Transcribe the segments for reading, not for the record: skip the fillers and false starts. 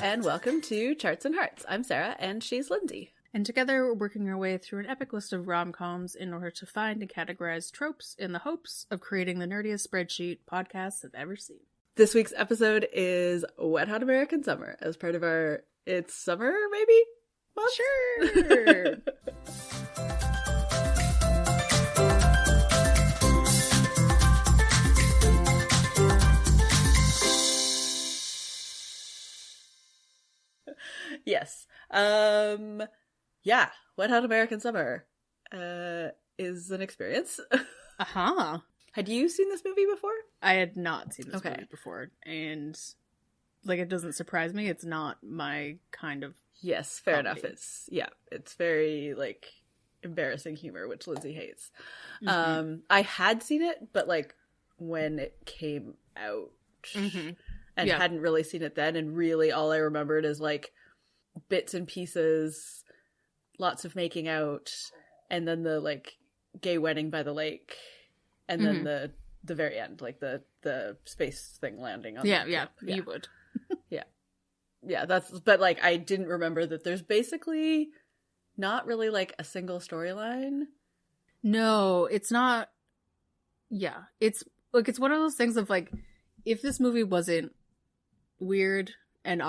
and welcome to Charts and Hearts. I'm Sarah, and she's Lindsay. And together we're working our way through an epic list of rom-coms in order to find and categorize tropes in the hopes of creating the nerdiest spreadsheet podcasts have ever seen. This week's episode is Wet Hot American Summer, as part of our It's Summer, maybe? Month? Sure! Yes. Yeah, Wet Hot American Summer is an experience. Uh-huh. Had you seen this movie before? I had not seen this movie before, and like it doesn't surprise me. It's not my kind of Yes, fair comedy. enough. It's very like embarrassing humor, which Lindsay hates. Mm-hmm. I had seen it, but like when it came out, and hadn't really seen it then, and really all I remembered is like bits and pieces, lots of making out, and then the like gay wedding by the lake, and then the very end, like the space thing landing on the ship. You would. But like I didn't remember that there's basically not really like a single storyline. No, it's not. Yeah, it's like it's one of those things of like, if this movie wasn't weird and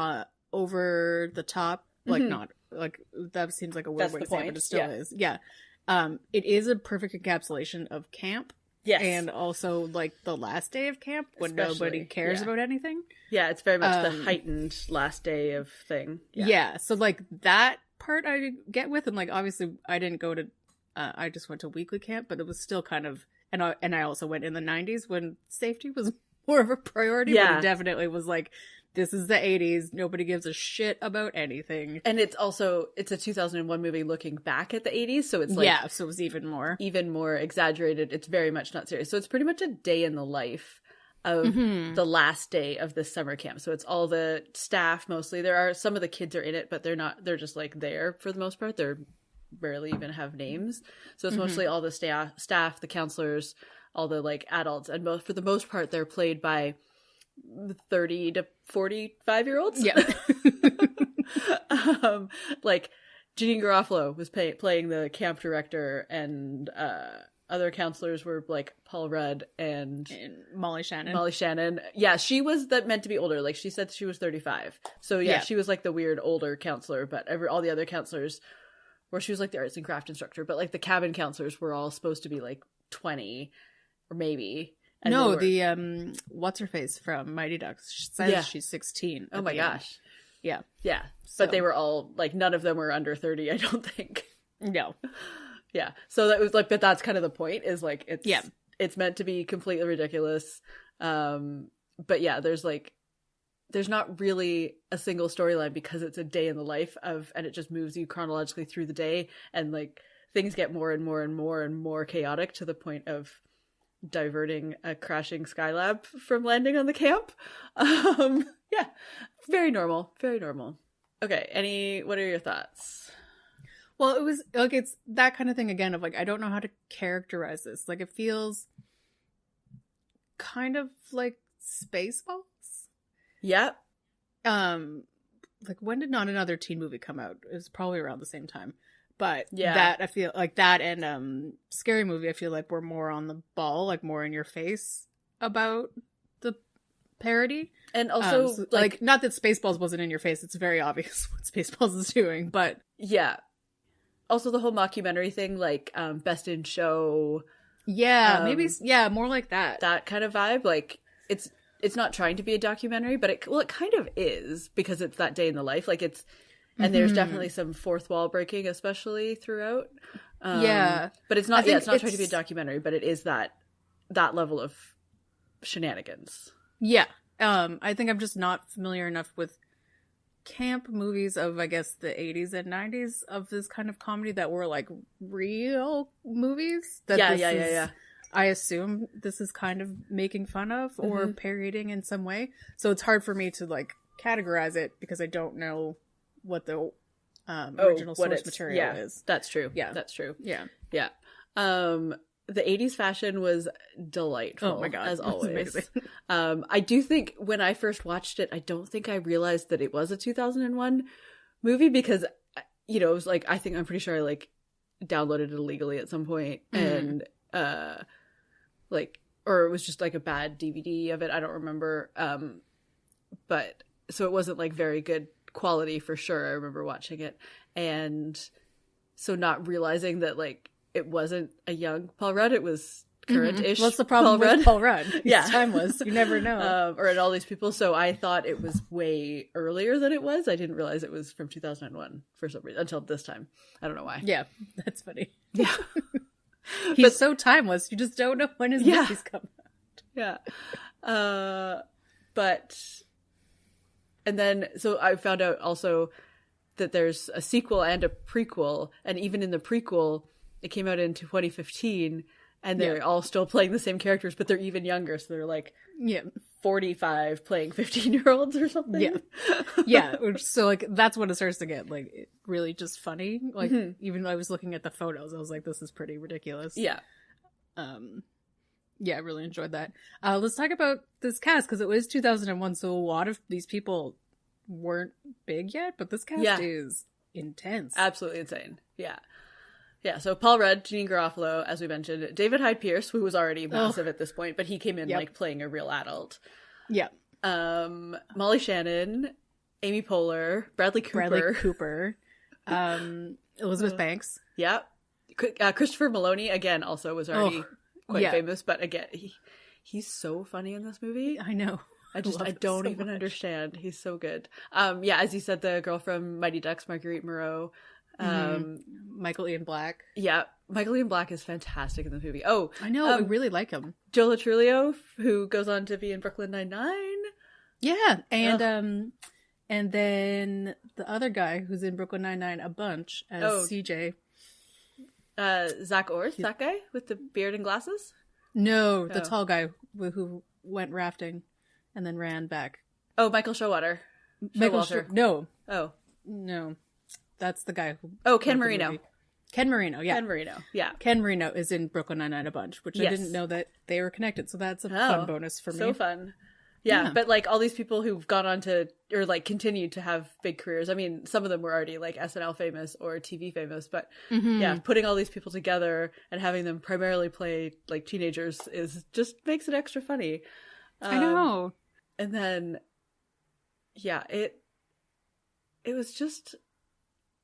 over the top, like not like that seems like a weird way to say it, but it still is. Yeah, it is a perfect encapsulation of camp. Yes, and also like the last day of camp when nobody cares about anything. Yeah, it's very much the heightened last day of thing. Yeah, so like that part I get with, and like obviously I didn't go to, I just went to weekly camp, but it was still kind of, and I also went in the 90s when safety was more of a priority. Yeah, but it definitely was like, this is the 80s. Nobody gives a shit about anything. And it's a 2001 movie looking back at the 80s. So it's like, yeah, so it was even more exaggerated. It's very much not serious. So it's pretty much a day in the life of the last day of this summer camp. So it's all the staff mostly. There are some of the kids are in it, but they're just like there for the most part. They're barely even have names. So it's mostly all the staff, the counselors, all the like adults. And for the most part, they're played by 30 to 45-year-olds. Yeah. Like Janine Garofalo was playing the camp director, and other counselors were like Paul Rudd and Molly Shannon. Yeah, she was meant to be older. Like she said she was 35. So yeah, she was like the weird older counselor, but all the other counselors, or she was like the arts and craft instructor, but like the cabin counselors were all supposed to be like 20 or maybe. And no, the what's her face from Mighty Ducks says she's 16. Oh my gosh. Yeah. Yeah. So. But they were all like, none of them were under 30, I don't think. No. Yeah. So that was like, but that's kind of the point, is like it's meant to be completely ridiculous. But yeah, there's not really a single storyline because it's a day in the life of, and it just moves you chronologically through the day, and like things get more and more and more and more chaotic to the point of diverting a crashing Skylab from landing on the camp. Yeah, very normal. Okay, what are your thoughts? Well, it was like, it's that kind of thing again of like, I don't know how to characterize this. Like, it feels kind of like Spaceballs. Yeah. Like, when did Not Another Teen Movie come out? It was probably around the same time. But yeah, that I feel like that and Scary Movie, I feel like we're more on the ball, like more in your face about the parody. And also so, like not that Spaceballs wasn't in your face, it's very obvious what Spaceballs is doing, but yeah. Also the whole mockumentary thing, like Best in Show. Yeah, maybe more like that. That kind of vibe. Like it's not trying to be a documentary, but it kind of is, because it's that day in the life. Like it's, and there's definitely some fourth wall breaking, especially throughout. But it's not. Yeah, it's not trying to be a documentary, but it is that level of shenanigans. Yeah, I think I'm just not familiar enough with camp movies of, I guess, the 80s and 90s of this kind of comedy that were like real movies. Yeah. I assume this is kind of making fun of or parodying in some way. So it's hard for me to like categorize it because I don't know what the original source material is. That's true. Yeah. That's true. Yeah. Yeah. the 80s fashion was delightful. Oh my God, as always. Amazing. I do think when I first watched it, I don't think I realized that it was a 2001 movie because, you know, it was like, I think I'm pretty sure I like downloaded it illegally at some point and like, or it was just like a bad DVD of it. I don't remember. But so it wasn't like very good quality for sure. I remember watching it. And so not realizing that like it wasn't a young Paul Rudd, it was current-ish. What's the problem with Paul Rudd? He's timeless. You never know. Or at all these people. So I thought it was way earlier than it was. I didn't realize it was from 2001 for some reason until this time. I don't know why. Yeah, that's funny. Yeah. He's so timeless. You just don't know when his movies come out. Yeah. And then, so I found out also that there's a sequel and a prequel. And even in the prequel, it came out in 2015. And they're all still playing the same characters, but they're even younger. So they're like 45 playing 15-year-olds or something. Yeah. Yeah. So like, that's when it starts to get like really just funny. Like even though I was looking at the photos, I was like, this is pretty ridiculous. Yeah. Yeah, I really enjoyed that. Let's talk about this cast because it was 2001. So a lot of these people weren't big yet, but this cast is intense. Absolutely insane. Yeah. Yeah, so Paul Rudd, Janine Garofalo, as we mentioned, David Hyde Pierce, who was already massive at this point, but he came in like playing a real adult. Yeah. Molly Shannon, Amy Poehler, Bradley Cooper, Elizabeth Banks. Yeah. Christopher Maloney, again, also was already quite famous, but again, he's so funny in this movie. I know. I don't even understand. He's so good. Yeah, as you said, the girl from Mighty Ducks, Marguerite Moreau. Michael Ian Black. Yeah, Michael Ian Black is fantastic in this movie. Oh, I know. I really like him. Joe Latrulio, who goes on to be in Brooklyn Nine-Nine. Yeah, and then the other guy who's in Brooklyn Nine-Nine a bunch as CJ. Zach Orth, that guy with the beard and glasses? No, the tall guy who went rafting and then ran back. Oh, Michael Showalter. No. Oh. No. That's the guy who... Oh, Ken Marino. Ken Marino, yeah. Ken Marino, yeah. Ken Marino is in Brooklyn Nine-Nine a bunch, which I didn't know that they were connected, so that's a fun bonus for me. So fun. Yeah, but like all these people who've gone on to, or like continued to have big careers. I mean, some of them were already like SNL famous or TV famous, but yeah, putting all these people together and having them primarily play like teenagers is just makes it extra funny. I know. And then, yeah, it was just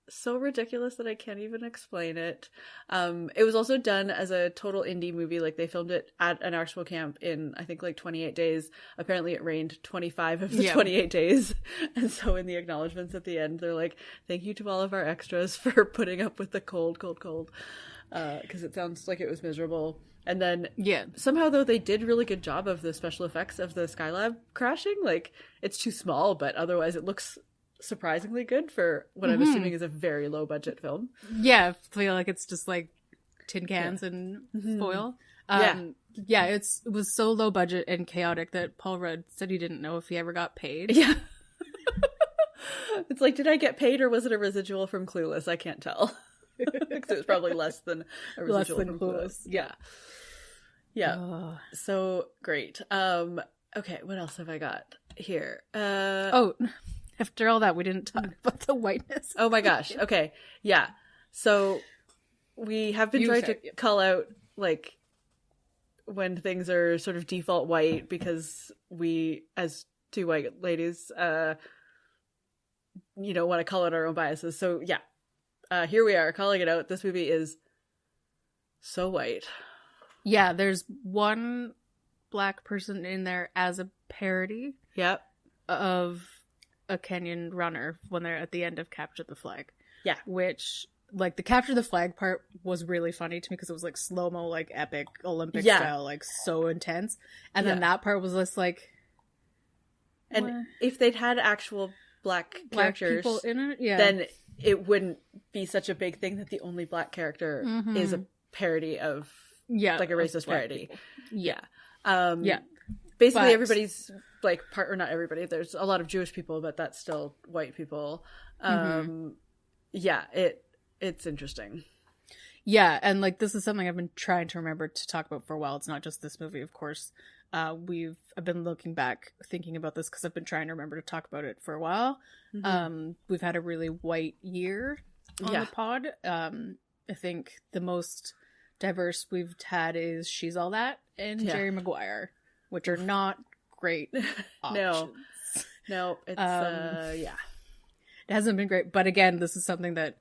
so ridiculous that I can't even explain it. It was also done as a total indie movie. Like they filmed it at an actual camp in I think like 28 days. Apparently it rained 25 of the 28 days. And so in the acknowledgements at the end, they're like, thank you to all of our extras for putting up with the cold. Because it sounds like it was miserable. And then somehow though they did really good job of the special effects of the Skylab crashing. Like it's too small, but otherwise it looks surprisingly good for what I'm assuming is a very low budget film. Yeah, I feel like it's just like tin cans and foil. It was so low budget and chaotic that Paul Rudd said he didn't know if he ever got paid. Yeah. It's like, did I get paid or was it a residual from Clueless? I can't tell. Because it was probably less than a residual from Clueless. Yeah. Oh. So great. Okay, what else have I got here? After all that, we didn't talk about the whiteness. Oh my gosh. Okay. Yeah. So we have been trying to call out like when things are sort of default white because we, as two white ladies, want to call out our own biases. So yeah, here we are calling it out. This movie is so white. Yeah. There's one black person in there as a parody. Yep. Of a Kenyan runner when they're at the end of Capture the Flag. Yeah. Which, like, the Capture the Flag part was really funny to me because it was, like, slow-mo, like, epic Olympic style, like, so intense. And then that part was just, like... And what? If they'd had actual black characters, people in it, then it wouldn't be such a big thing that the only black character is a parody of, like, a racist parody. People. Yeah. Basically, everybody's like part, or not everybody. There's a lot of Jewish people, but that's still white people. Yeah, it's interesting. Yeah, and like this is something I've been trying to remember to talk about for a while. It's not just this movie, of course. I've been looking back, thinking about this because I've been trying to remember to talk about it for a while. We've had a really white year on the pod. I think the most diverse we've had is She's All That and Jerry Maguire, which are not great options. No, it's it hasn't been great. But again, this is something that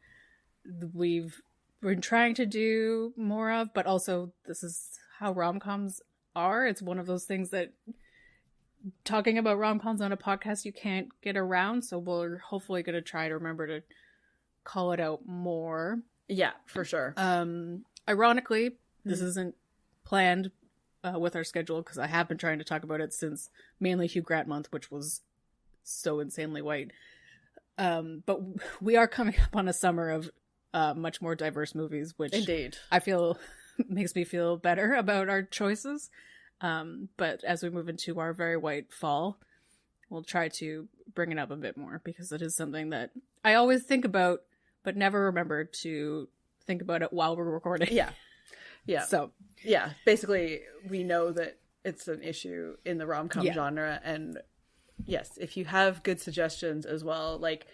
we've been trying to do more of, but also this is how rom-coms are. It's one of those things that talking about rom-coms on a podcast you can't get around, so we're hopefully going to try to remember to call it out more. Yeah, for sure. Ironically, this isn't planned with our schedule because I have been trying to talk about it since mainly Hugh Grant month, which was so insanely white. But we are coming up on a summer of much more diverse movies, which indeed I feel makes me feel better about our choices. But as we move into our very white fall, we'll try to bring it up a bit more because it is something that I always think about, but never remember to think about it while we're recording. Yeah. So, yeah, basically we know that it's an issue in the rom-com genre. And yes, if you have good suggestions as well, like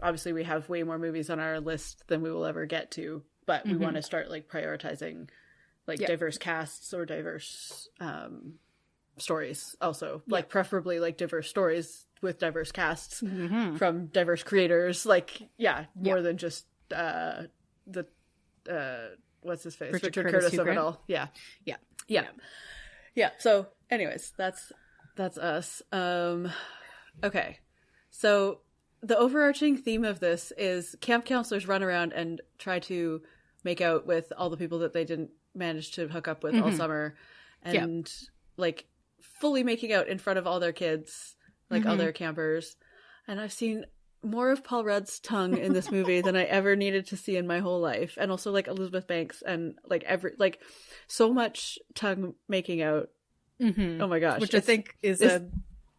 obviously we have way more movies on our list than we will ever get to, but we want to start like prioritizing like diverse casts or diverse stories also, like preferably like diverse stories with diverse casts from diverse creators, like more than just the what's his face, Richard Curtis of it all. Yeah. So anyways, that's us. Okay, so the overarching theme of this is camp counselors run around and try to make out with all the people that they didn't manage to hook up with all summer, and like fully making out in front of all their kids, like other campers. And I've seen more of Paul Rudd's tongue in this movie than I ever needed to see in my whole life, and also like Elizabeth Banks and like so much tongue making out. Oh my gosh, which I think is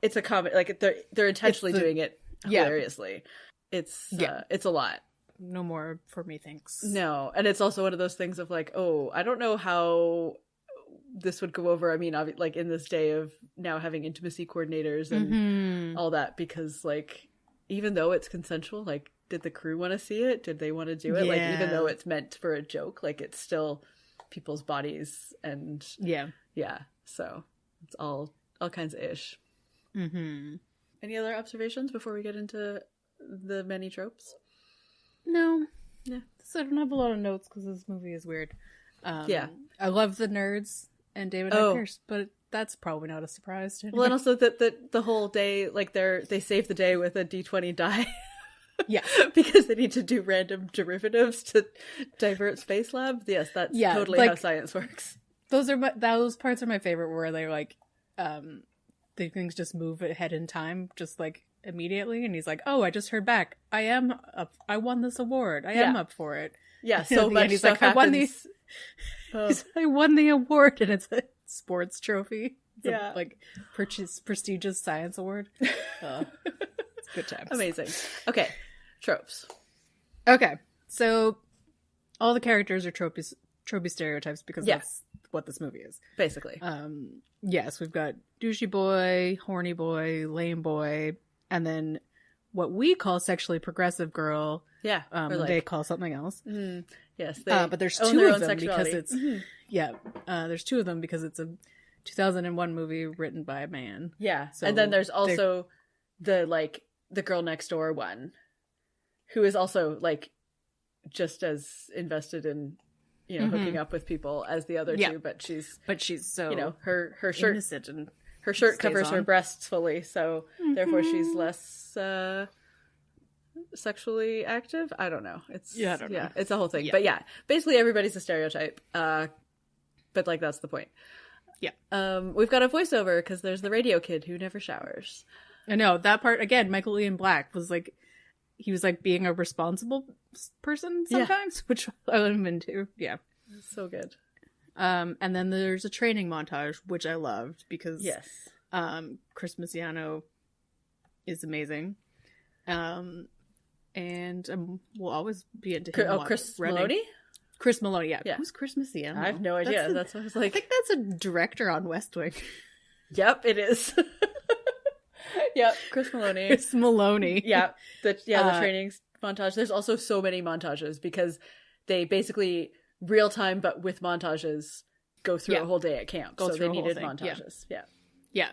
it's a comment, like they're intentionally doing it hilariously. It's a lot. No more for me, thanks. No, and it's also one of those things of like, oh, I don't know how this would go over. I mean, like in this day of now having intimacy coordinators and all that, because like even though it's consensual, like did the crew want to see it? Did they want to do it? Like even though it's meant for a joke, like it's still people's bodies and so it's all kinds of ish. Any other observations before we get into the many tropes? No. So I don't have a lot of notes because this movie is weird. I love the nerds and David Pierce, but that's probably not a surprise to anyone. Well, and also that the whole day, like they save the day with a D20 die. Because they need to do random derivatives to divert Space Lab. Yes, that's totally like, how science works. Those parts are my favorite, where they're like, the things just move ahead in time, just like immediately, and he's like, "Oh, I just heard back. I won this award. I am up for it." Yeah, so much he's stuff like, happens. I won the award, and it's a sports trophy. It's a, like prestigious science award. It's good times. Amazing. Okay, tropes. Okay, so all the characters are tropey stereotypes because that's what this movie is, basically. Yes, we've got douchey boy, horny boy, lame boy, and then what we call sexually progressive girl. Yeah, they call something else. Yes, but there's two of them because it's there's two of them because it's a 2001 movie written by a man. Yeah, so and then there's also the girl next door one, who is also like just as invested in hooking up with people as the other two, but she's so her shirt innocent and her shirt covers her breasts fully, so therefore she's less sexually active. I don't know. It's I don't know. It's a whole thing. But basically everybody's a stereotype. But like that's the point. Yeah. We've got a voiceover because there's the radio kid who never showers. I know that part again. Michael Ian Black was like, he was like being a responsible person sometimes, which I let him into. Yeah. So good. And then there's a training montage, which I loved because Chris Misiano is amazing. And we'll always be into him. Chris Melody? Chris Maloney, Yeah. Who's Chris Missy? I have no idea. That's what I was like. I think that's a director on West Wing. Yep, it is. Yep, Chris Maloney. Chris Maloney. Yeah, the training montage. There's also so many montages because they basically real time, but with montages, go through a whole day at camp. So they needed montages. Yeah.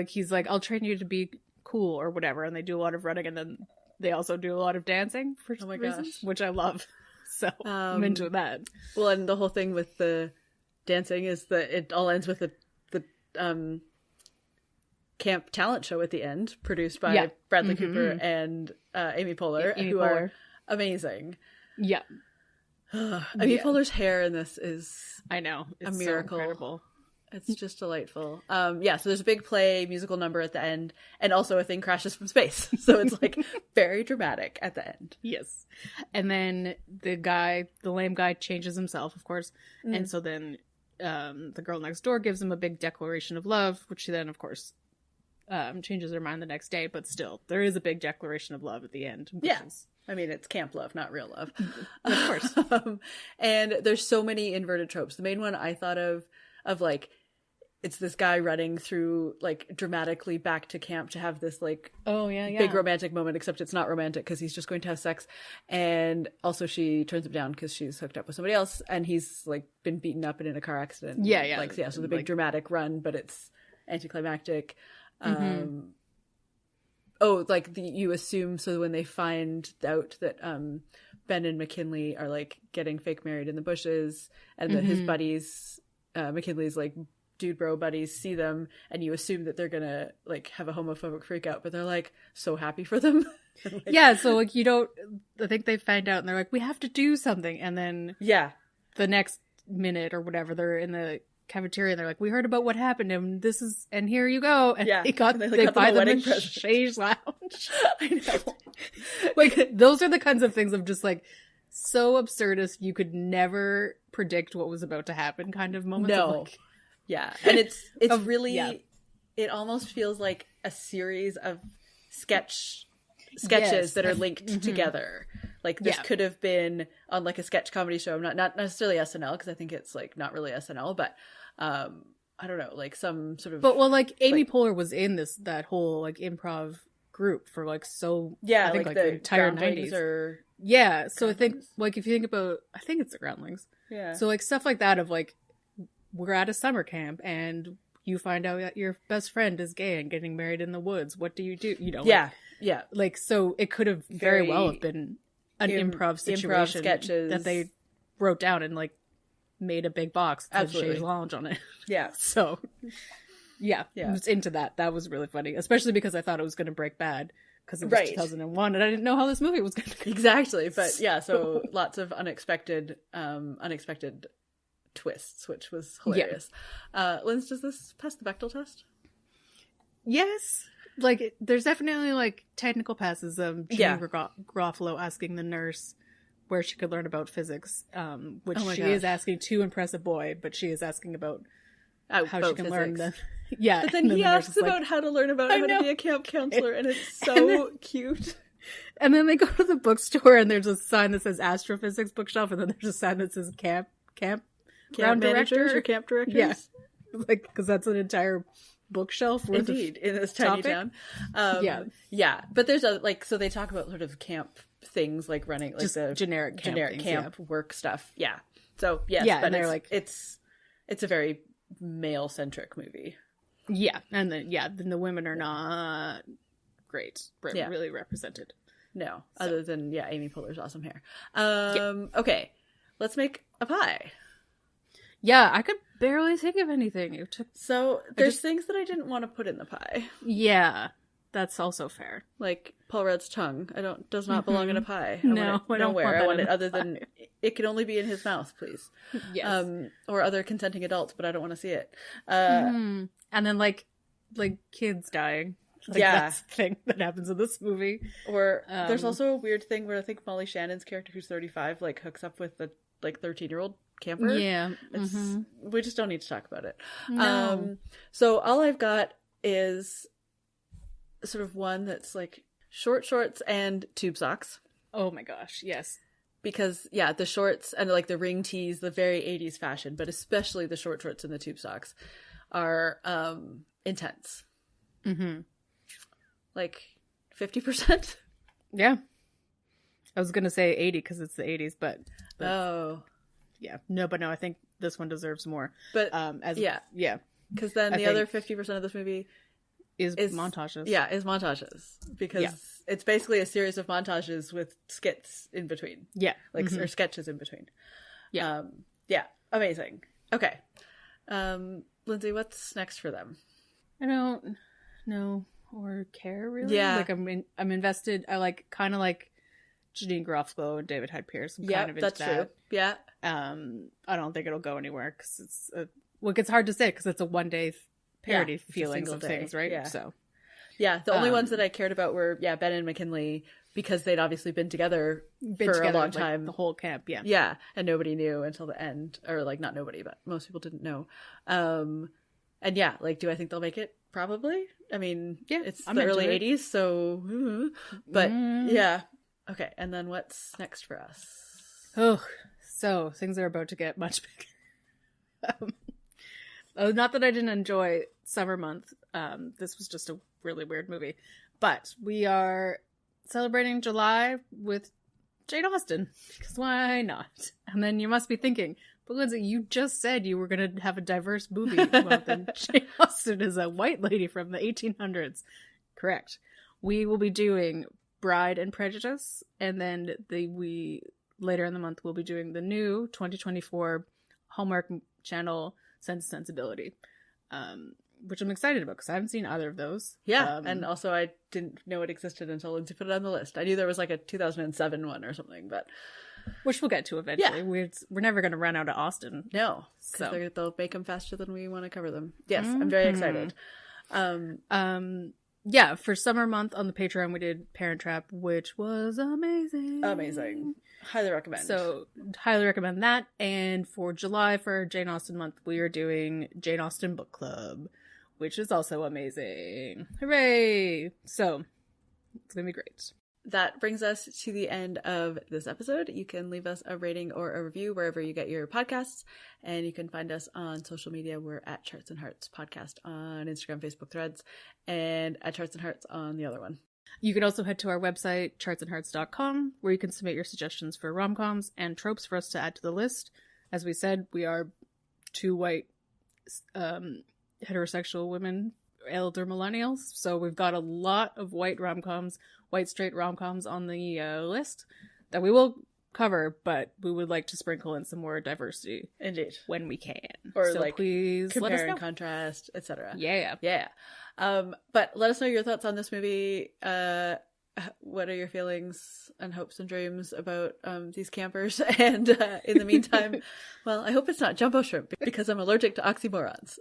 He's like, I'll train you to be cool or whatever, and they do a lot of running, and then they also do a lot of dancing for reasons, which I love. So I'm into that. Well, and the whole thing with the dancing is that it all ends with the camp talent show at the end, produced by Bradley Cooper and Amy Poehler, who are amazing. Yeah. Amy Poehler's hair in this is I know. It's a miracle. So incredible. It's just delightful. So there's a big play, musical number at the end, and also a thing crashes from space. So it's like very dramatic at the end. Yes. And then the lame guy changes himself, of course. And so then the girl next door gives him a big declaration of love, which she then, of course, changes her mind the next day. But still, there is a big declaration of love at the end. I mean, it's camp love, not real love. Of course. And there's so many inverted tropes. The main one I thought of like, it's this guy running through, like, dramatically back to camp to have this, like, big romantic moment, except it's not romantic because he's just going to have sex. And also she turns him down because she's hooked up with somebody else, and he's, like, been beaten up and in a car accident. So the big dramatic run, but it's anticlimactic. You assume, so when they find out that Ben and McKinley are, like, getting fake married in the bushes, and that his buddies, McKinley's, like, dude bro buddies see them, and you assume that they're gonna, like, have a homophobic freak out, but they're, like, so happy for them. So, like, I think they find out and they're like, we have to do something, and then the next minute or whatever, they're in the cafeteria and they're like, we heard about what happened, and here you go, and they buy them a chaise lounge. I know. Like, those are the kinds of things of just, like, so absurdist you could never predict what was about to happen kind of moments. Like, and it's really it almost feels like a series of sketches that are linked together. Like, this could have been on, like, a sketch comedy show, not necessarily SNL, because I think it's, like, not really SNL, but I don't know, like, some sort of, but like Amy Poehler was in that whole, like, improv group for, like, I think, like the entire 90s so I think, like, if you think about, I think it's the Groundlings, so, like, stuff like that of, like, we're at a summer camp and you find out that your best friend is gay and getting married in the woods. What do? Like, so it could have very well have been an improv situation sketches that they wrote down and, like, made a big box to chaise lounge on it. So I was into that. That was really funny, especially because I thought it was going to break bad because it was 2001 and I didn't know how this movie was going to go. Exactly. But so lots of unexpected twists, which was hilarious. Linz, does this pass the Bechdel test? Yes. Like, there's definitely, like, technical passes. Jeannie Garofalo asking the nurse where she could learn about physics, which she is asking to impress a boy, but she is asking about how she can learn the... But then he asks about how to learn about how to be a camp counselor, and it's so cute. And then they go to the bookstore, and there's a sign that says astrophysics bookshelf, and then there's a sign that says camp managers or camp directors. Yeah, like, because that's an entire bookshelf worth indeed in this tiny town. But there's so they talk about sort of camp things, like running, like, just the generic camp work stuff. So but they're like, it's a very male centric movie. And then the women are not great, really represented. No, other than Amy Poehler's awesome hair. Okay, let's make a pie. I could barely think of anything. So there's things that I didn't want to put in the pie. That's also fair. Like Paul Rudd's tongue. Does not belong in a pie. I don't want it other than it can only be in his mouth, please. Yes. Or other consenting adults, but I don't want to see it. And then like kids dying. That's the thing that happens in this movie. Or there's also a weird thing where I think Molly Shannon's character, who's 35, like hooks up with the 13-year-old camper. We just don't need to talk about it. No. So all I've got is sort of one that's like short shorts and tube socks. Oh my gosh, yes. because the shorts and like the ring tees, the very 80s fashion, but especially the short shorts and the tube socks are intense. Mm-hmm. Like 50%. Yeah, I was gonna say 80 because it's the 80s, but oh yeah, no, I think this one deserves more. But because then the other 50% of this movie is montages. Yeah, is montages, because it's basically a series of montages with skits in between. Yeah, like or sketches in between. Yeah, amazing. Okay, Lindsay, what's next for them? I don't know or care really. Yeah, like I'm invested. I kind of like Janine Garofalo and David Hyde Pierce. I'm kind of into that's that. True. Yeah. I don't think it'll go anywhere because it's it's hard to say because it's a one-day parody feelings of things, right? Yeah. So the only ones that I cared about were Ben and McKinley, because they'd obviously been together for a long time, the whole camp. Yeah, and nobody knew until the end, or like not nobody, but most people didn't know. And do I think they'll make it? Probably. I mean, it's the early 80s, so but okay, and then what's next for us? Oh, so things are about to get much bigger. Not that I didn't enjoy Summer Month. This was just a really weird movie. But we are celebrating July with Jane Austen, because why not? And then you must be thinking, but Lindsay, you just said you were going to have a diverse movie month, and Jane Austen is a white lady from the 1800s. Correct. We will be doing Bride and Prejudice, and then later in the month we'll be doing the new 2024 Hallmark Channel Sense and Sensibility, which I'm excited about because I haven't seen either of those. And also I didn't know it existed until Lindsay put it on the list. I knew there was like a 2007 one or something, but which we'll get to eventually. We're never going to run out of Austen. No, because they'll make them faster than we want to cover them. Yes, I'm very excited. For Summer Month on the Patreon we did Parent Trap, which was amazing. Highly recommend. So highly recommend that. And for July, for Jane Austen month, we are doing Jane Austen Book Club, which is also amazing. Hooray! So it's gonna be great. That brings us to the end of this episode. You can leave us a rating or a review wherever you get your podcasts, and you can find us on social media. We're at Charts and Hearts Podcast on Instagram, Facebook, Threads, and at Charts and Hearts on the other one. You can also head to our website, chartsandhearts.com, where you can submit your suggestions for rom-coms and tropes for us to add to the list. As we said, we are two white heterosexual women, elder millennials, so we've got a lot of white straight rom-coms on the list that we will cover, but we would like to sprinkle in some more diversity. Indeed. When we can. Or so please compare let us know. And contrast, etc. Yeah. But let us know your thoughts on this movie. What are your feelings and hopes and dreams about these campers? And in the meantime, well, I hope it's not jumbo shrimp, because I'm allergic to oxymorons.